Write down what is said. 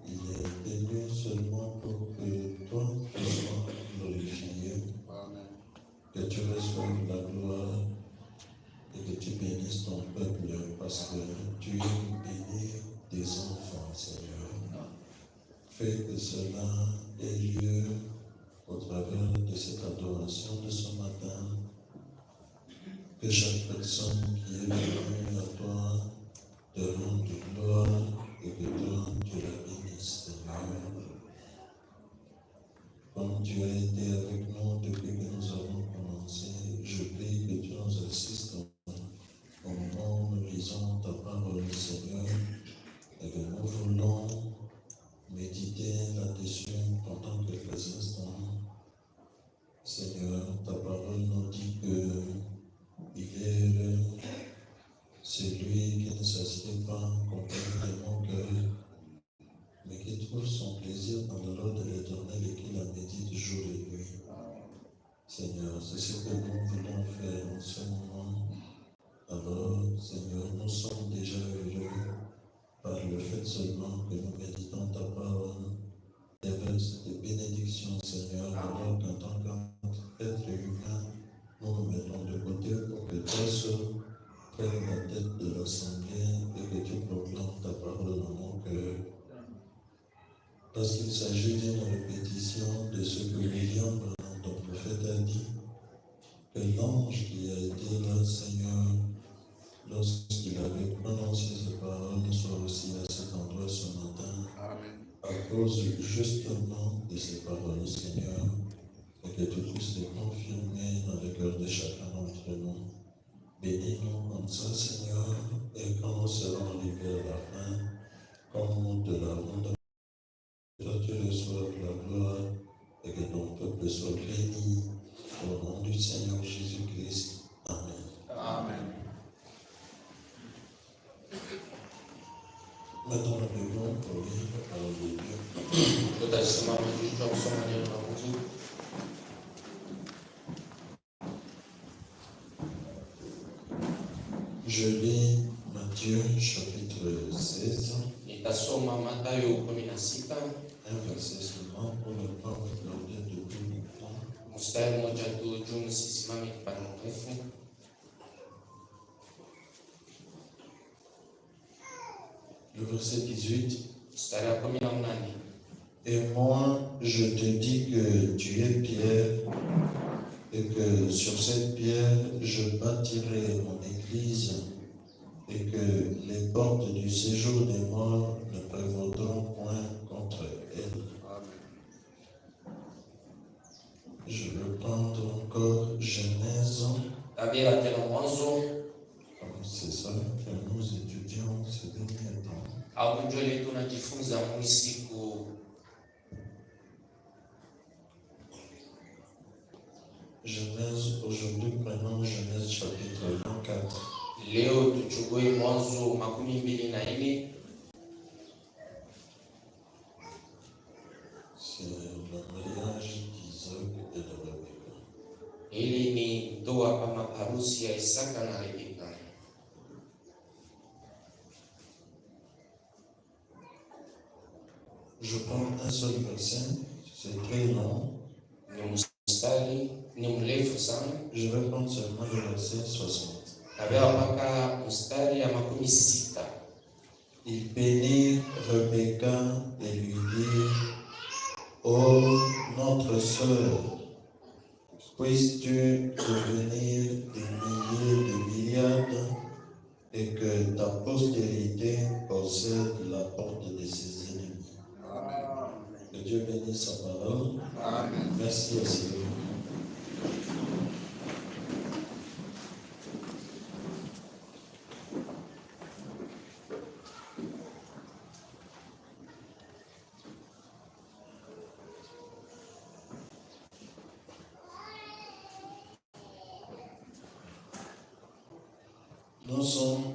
il est venu seulement pour que toi, tu sois glorifié. Amen. Que tu reçoives la gloire et que tu bénisses ton peuple parce que tu bénis tes enfants, Seigneur. Fais que cela ait lieu au travers de cette adoration de ce matin. Que chaque personne qui est venue à toi te rende gloire et que toi tu la bénisses, Seigneur. Comme tu as été avec nous depuis que nous avons commencé, je prie que tu nous assistes au moment où nous lisons ta parole, Seigneur, et que nous voulons méditer là-dessus pendant quelques instants. Seigneur, ta parole nous dit que il est heureux celui qui ne s'assied pas compagnie de mon cœur, mais qui trouve son plaisir dans la loi de l'Éternel et qui la médite jour et nuit. Seigneur, c'est ce que nous voulons faire en ce moment. Alors, Seigneur, nous sommes déjà heureux par le fait seulement que nous méditons ta parole, des versets de bénédiction, Seigneur, alors qu'en tant qu'être humain, nous nous mettons de côté pour que toi seul prennes la tête de l'assemblée et que tu proclames ta parole dans mon cœur. Parce qu'il s'agit d'une répétition de ce que William, ton prophète, a dit, que l'ange qui a été là, Seigneur, lorsqu'il avait prononcé ces paroles, soit aussi à cet endroit ce matin. Amen. À cause justement de ces paroles, Seigneur, et que tu puisses les confirmer dans le cœur de chacun d'entre nous. Bénis-nous comme ça, Seigneur, et quand nous serons arrivés à la fin, comme nous te l'avons demandé, que tu reçoives la gloire et que ton peuple soit béni au nom du Seigneur Jésus-Christ. Amen. Amen. Maintenant, nous devons lire la parole de Dieu. Je lis Matthieu chapitre 16. Un verset seulement pour ne pas vous garder de tout le temps. Le verset 18. Et moi, je te dis que tu es Pierre, et que sur cette pierre, je bâtirai mon église, et que les portes du séjour des morts ne prévaudront point contre elle. Amen. Je veux prendre encore Genèse. C'est ça que nous étudions ces derniers temps. Genèse, aujourd'hui, prenons Genèse chapitre 24. C'est le mariage d'Isaac et de Rebecca. Je prends un seul verset, c'est très long. Je vais prendre seulement le verset 60. Il bénit Rebecca et lui dit: ô notre sœur, puisses-tu devenir des milliers de milliards et que ta postérité possède la porte de ses ennemis. Amen. Que Dieu bénisse sa parole. Amen. Merci à Seigneur. Nous sommes